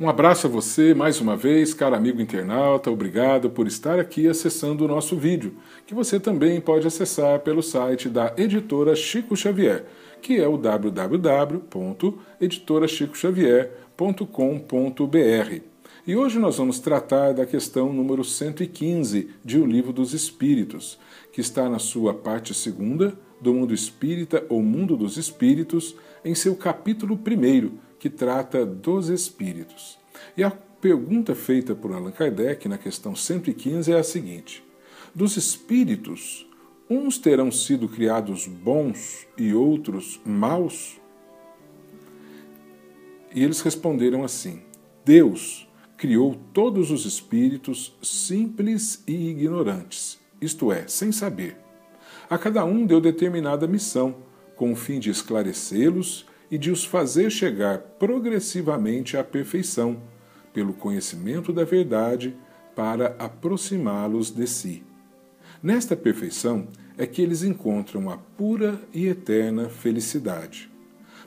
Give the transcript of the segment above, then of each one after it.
Um abraço a você mais uma vez, caro amigo internauta. Obrigado por estar aqui acessando o nosso vídeo, que você também pode acessar pelo site da Editora Chico Xavier, que é o www.editorachicoxavier.com.br. E hoje nós vamos tratar da questão número 115 de O Livro dos Espíritos, que está na sua parte 2ª do Mundo Espírita ou Mundo dos Espíritos, em seu capítulo 1º, que trata dos espíritos. E a pergunta feita por Allan Kardec na questão 115 é a seguinte: dos espíritos, uns terão sido criados bons e outros maus? E eles responderam assim: Deus criou todos os espíritos simples e ignorantes, isto é, sem saber. A cada um deu determinada missão, com o fim de esclarecê-los e de os fazer chegar progressivamente à perfeição, pelo conhecimento da verdade, para aproximá-los de si. Nesta perfeição é que eles encontram a pura e eterna felicidade.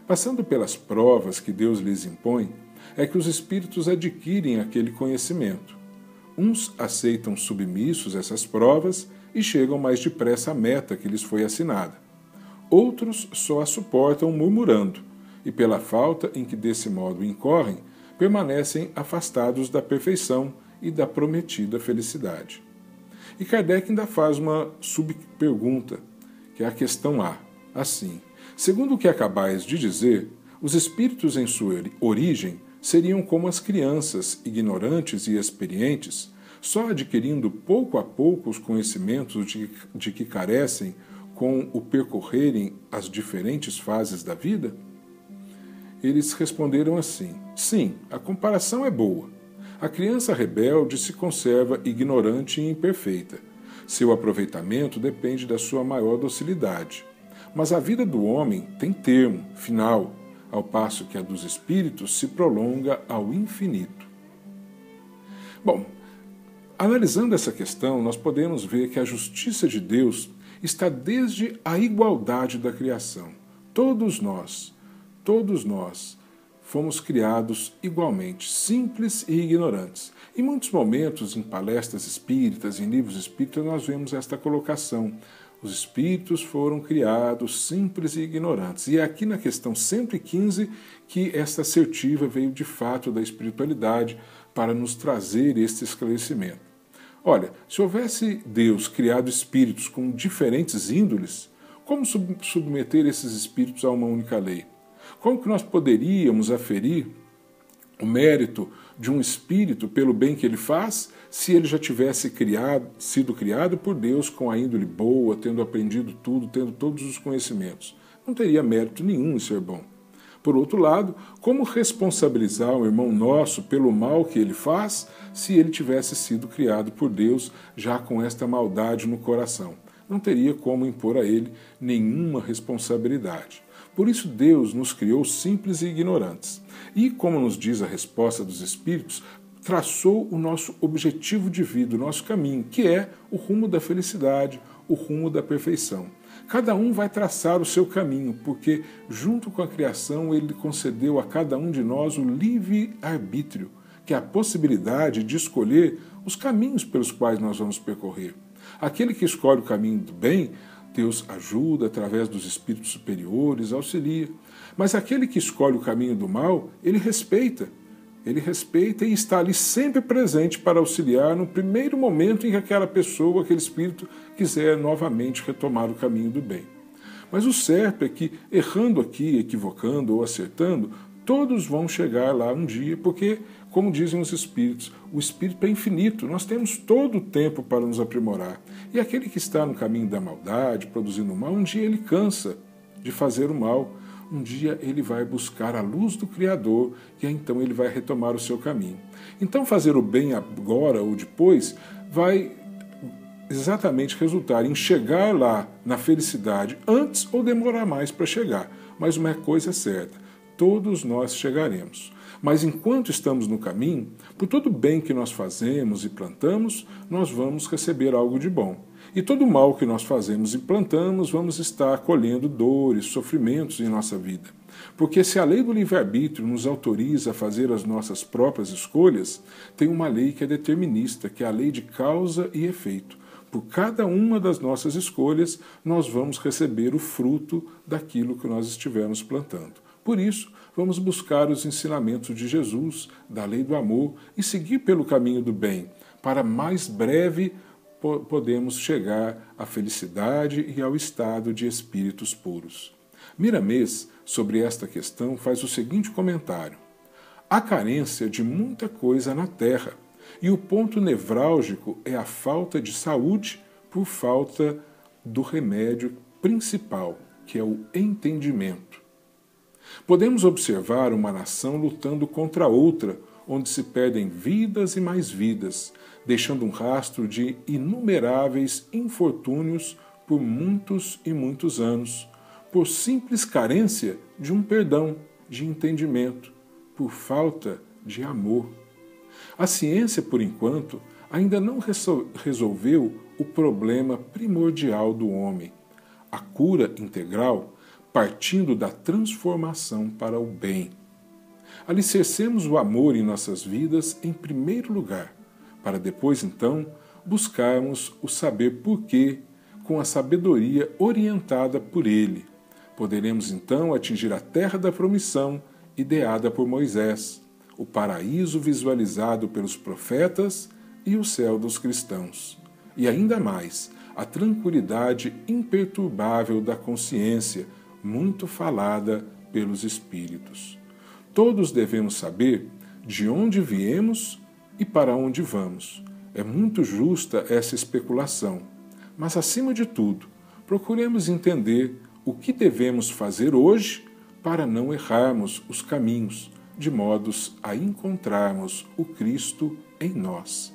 Passando pelas provas que Deus lhes impõe, é que os espíritos adquirem aquele conhecimento. Uns aceitam submissos essas provas e chegam mais depressa à meta que lhes foi assinada. Outros só a suportam murmurando, e pela falta em que desse modo incorrem, permanecem afastados da perfeição e da prometida felicidade. E Kardec ainda faz uma subpergunta, que é a questão A. Assim, segundo o que acabais de dizer, os espíritos em sua origem seriam como as crianças, ignorantes e experientes, só adquirindo pouco a pouco os conhecimentos de que carecem com o percorrerem as diferentes fases da vida? Eles responderam assim: sim, a comparação é boa. A criança rebelde se conserva ignorante e imperfeita. Seu aproveitamento depende da sua maior docilidade. Mas a vida do homem tem termo, final, ao passo que a dos espíritos se prolonga ao infinito. Bom, analisando essa questão, nós podemos ver que a justiça de Deus está desde a igualdade da criação. Todos nós fomos criados igualmente, simples e ignorantes. Em muitos momentos, em palestras espíritas, em livros espíritas, nós vemos esta colocação: os espíritos foram criados simples e ignorantes. E é aqui na questão 115 que esta assertiva veio de fato da espiritualidade para nos trazer este esclarecimento. Olha, se houvesse Deus criado espíritos com diferentes índoles, como submeter esses espíritos a uma única lei? Como que nós poderíamos aferir o mérito de um espírito pelo bem que ele faz, se ele já tivesse sido criado por Deus com a índole boa, tendo aprendido tudo, tendo todos os conhecimentos? Não teria mérito nenhum em ser bom. Por outro lado, como responsabilizar um irmão nosso pelo mal que ele faz, se ele tivesse sido criado por Deus já com esta maldade no coração? Não teria como impor a ele nenhuma responsabilidade. Por isso Deus nos criou simples e ignorantes. E, como nos diz a resposta dos Espíritos, traçou o nosso objetivo de vida, o nosso caminho, que é o rumo da felicidade, o rumo da perfeição. Cada um vai traçar o seu caminho, porque, junto com a criação, Ele concedeu a cada um de nós o livre-arbítrio, que é a possibilidade de escolher os caminhos pelos quais nós vamos percorrer. Aquele que escolhe o caminho do bem, Deus ajuda através dos espíritos superiores, auxilia. Mas aquele que escolhe o caminho do mal, ele respeita e está ali sempre presente para auxiliar no primeiro momento em que aquela pessoa, aquele espírito, quiser novamente retomar o caminho do bem. Mas o certo é que, errando aqui, equivocando ou acertando, todos vão chegar lá um dia, porque, como dizem os espíritos, o espírito é infinito, nós temos todo o tempo para nos aprimorar. E aquele que está no caminho da maldade, produzindo o mal, um dia ele cansa de fazer o mal, um dia ele vai buscar a luz do Criador e então ele vai retomar o seu caminho. Então fazer o bem agora ou depois vai exatamente resultar em chegar lá na felicidade antes ou demorar mais para chegar. Mas uma coisa é certa: todos nós chegaremos. Mas enquanto estamos no caminho, por todo o bem que nós fazemos e plantamos, nós vamos receber algo de bom. E todo o mal que nós fazemos e plantamos, vamos estar colhendo dores, sofrimentos em nossa vida. Porque se a lei do livre-arbítrio nos autoriza a fazer as nossas próprias escolhas, tem uma lei que é determinista, que é a lei de causa e efeito. Por cada uma das nossas escolhas, nós vamos receber o fruto daquilo que nós estivermos plantando. Por isso, vamos buscar os ensinamentos de Jesus, da lei do amor, e seguir pelo caminho do bem, para mais breve podemos chegar à felicidade e ao estado de espíritos puros. Miramês, sobre esta questão, faz o seguinte comentário: há carência de muita coisa na Terra, e o ponto nevrálgico é a falta de saúde por falta do remédio principal, que é o entendimento. Podemos observar uma nação lutando contra outra, onde se perdem vidas e mais vidas, deixando um rastro de inumeráveis infortúnios por muitos e muitos anos, por simples carência de um perdão, de entendimento, por falta de amor. A ciência, por enquanto, ainda não resolveu o problema primordial do homem, a cura integral, partindo da transformação para o bem. Alicercemos o amor em nossas vidas em primeiro lugar, para depois, então, buscarmos o saber porquê com a sabedoria orientada por ele. Poderemos, então, atingir a terra da promissão ideada por Moisés, o paraíso visualizado pelos profetas e o céu dos cristãos. E ainda mais, a tranquilidade imperturbável da consciência, muito falada pelos Espíritos. Todos devemos saber de onde viemos e para onde vamos. É muito justa essa especulação, mas, acima de tudo, procuremos entender o que devemos fazer hoje para não errarmos os caminhos, de modos a encontrarmos o Cristo em nós.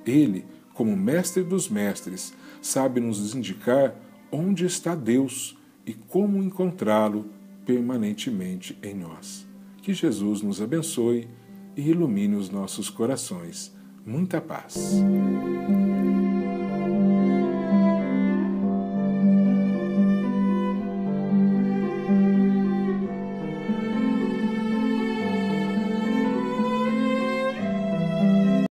Ele, como Mestre dos Mestres, sabe nos indicar onde está Deus e como encontrá-lo permanentemente em nós. Que Jesus nos abençoe e ilumine os nossos corações. Muita paz.